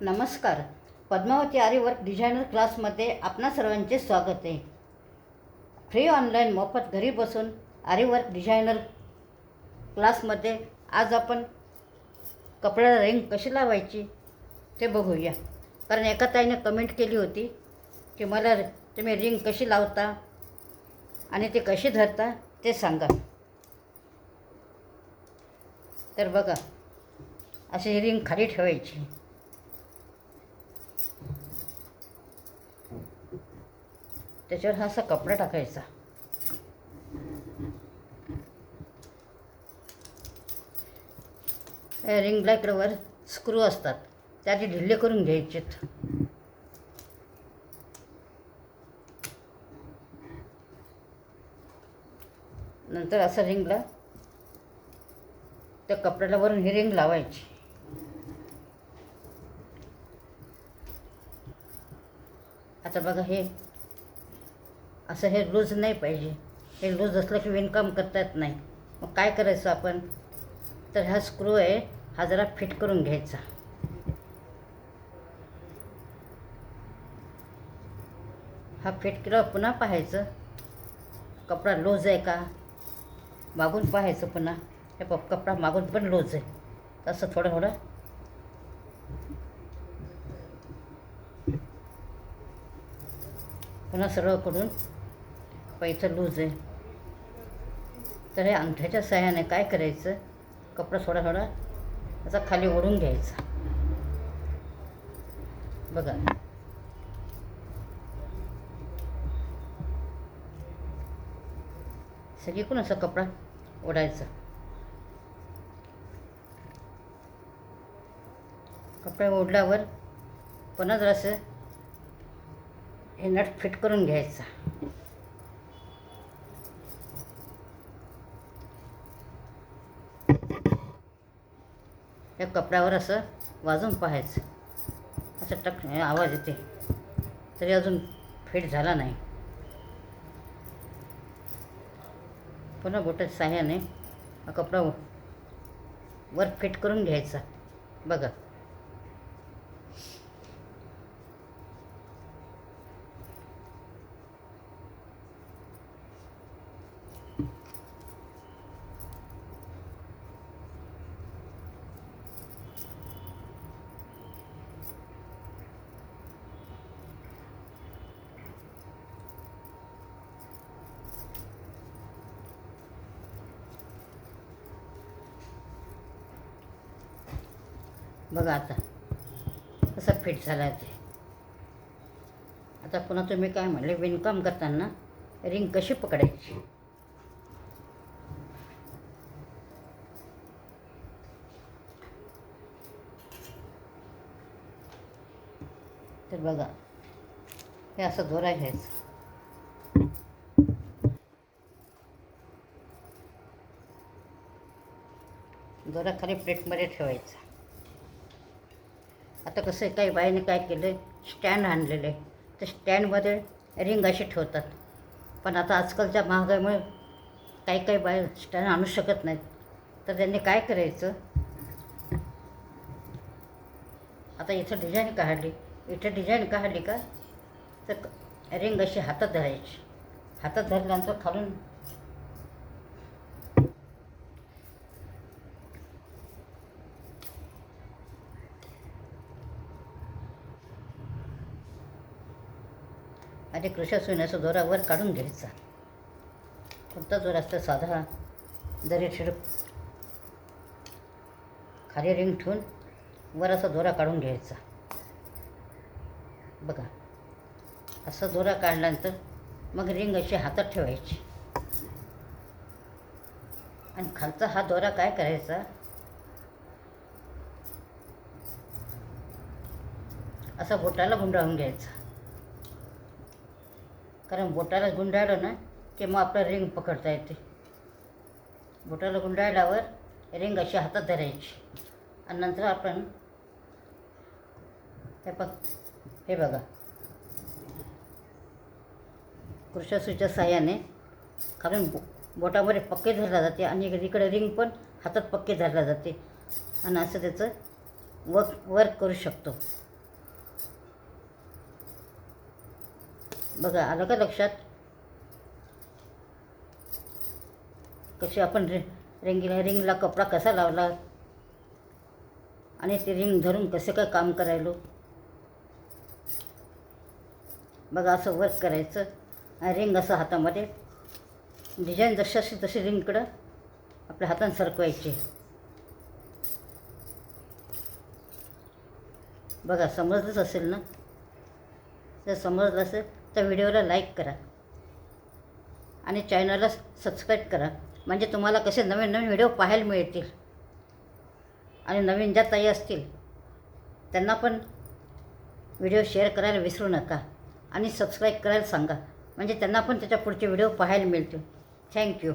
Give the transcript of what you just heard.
नमस्कार. पद्मावती आरीवर्क डिझायनर क्लासमध्ये आपणा सर्वांचे स्वागत आहे. फ्री ऑनलाईन मोफत घरी बसून आरीवर्क डिझायनर क्लासमध्ये आज आपण कपड्याला रिंग कशी लावायची ते बघूया. कारण एका ताईने कमेंट केली होती की मला तुम्ही रिंग कशी लावता आणि ते कशी धरता ते सांगा. तर बघा, अशी ही रिंग खाली ठेवायची. त्याच्यावर हा असा कपडा टाकायचा. रिंगला इकडे वर स्क्रू असतात, त्याचे ढिल्ले करून घ्यायचेत. नंतर असं रिंगला त्या कपड्याला वरून ही रिंग लावायची. आता बघा, हे असं हे लूज नाही पाहिजे. हे लूज असलं की विणकाम करता येत नाही. मग काय करायचं आपण, तर हा स्क्रू आहे, हा जरा फिट करून घ्यायचा. हा फिट केल्यावर पुन्हा पाहायचं कपडा लूज आहे का, मागून पाहायचं पुन्हा. हे कपडा मागून पण लूज आहे. तसं थोडं थोडं पुन्हा सरळ करून पैचं लूज आहे. तर हे अंगठ्याच्या सहाय्याने काय करायचं, कपडा थोडा थोडा असा खाली ओढून घ्यायचा. बघा, सगळीकडून असा कपडा ओढायचा. कपडा ओढल्यावर पुन्हा जरासं हे नट फिट करून घ्यायचा. या कपड्यावर असं वाजून पाहायचं. असं टक आवाज येते तरी अजून फिट झाला नाही. पुन्हा बोटाच्या साह्याने हा कपडा वर फिट करून घ्यायचा. बघा, बघा आता कसं फिट झालं ते. आता पुन्हा तुम्ही काय म्हणले, विणकाम करताना रिंग कशी पकडायची. तर बघा, हे असं दोरा घ्यायचं. दोरा खाली प्लेटमध्ये ठेवायचा. आता कसं आहे, काही बाईने काय केलं, स्टँड आणलेले, तर स्टँडमध्ये रिंग अशी ठेवतात. पण आता आजकालच्या महागाईमुळे काही काही बाई स्टँड आणू शकत नाहीत. तर त्यांनी काय करायचं, आता इथं डिझाईन काढली का, तर रिंग अशी हातात धरायची. हातात धरल्यानंतर खालून आणि कृषा सुईने दोरा वर काढून घ्यायचा. कोणता दोरा असतं, साधा जरी छिडक खाली रिंग ठेवून वर असा दोरा काढून घ्यायचा. बघा, असा दोरा काढल्यानंतर मग रिंग अशी हातात ठेवायची. आणि खालचा हा दोरा काय करायचा, असा बोटाला गुंडाळून घ्यायचा. कारण बोटाला गुंडाळलं ना की मग आपलं रिंग पकडता येते. बोटाला गुंडाळल्यावर रिंग अशी हातात धरायची. आणि नंतर आपण हे बघा, कृषा सुईच्या साह्याने खालून बोटामध्ये पक्के धरला जाते आणि इकडे रिंग पण हातात पक्के धरला जाते. आणि असं त्याचं वर्क करू शकतो. बघा आलं का लक्षात? कशी आपण रिंगला कपडा कसा लावला आणि ते रिंग धरून कसं काय काम करायलो. बघा असं वर्क करायचं आणि रिंग असं हातामध्ये डिझाईन जशी असेल तशी रिंगकडं आपल्या हातानं सरकवायची. बघा समजलंच असेल ना? जर समजलं असेल तर व्हिडिओला लाईक करा आणि चॅनलला सबस्क्राईब करा, म्हणजे तुम्हाला कसे नवीन नवीन व्हिडिओ पाहायला मिळतील. आणि नवीन ज्या ताई असतील त्यांना पण व्हिडिओ शेअर करायला विसरू नका आणि सबस्क्राईब करायला सांगा, म्हणजे त्यांना पण त्याच्या पुढचे व्हिडिओ पाहायला मिळतील. थँक्यू.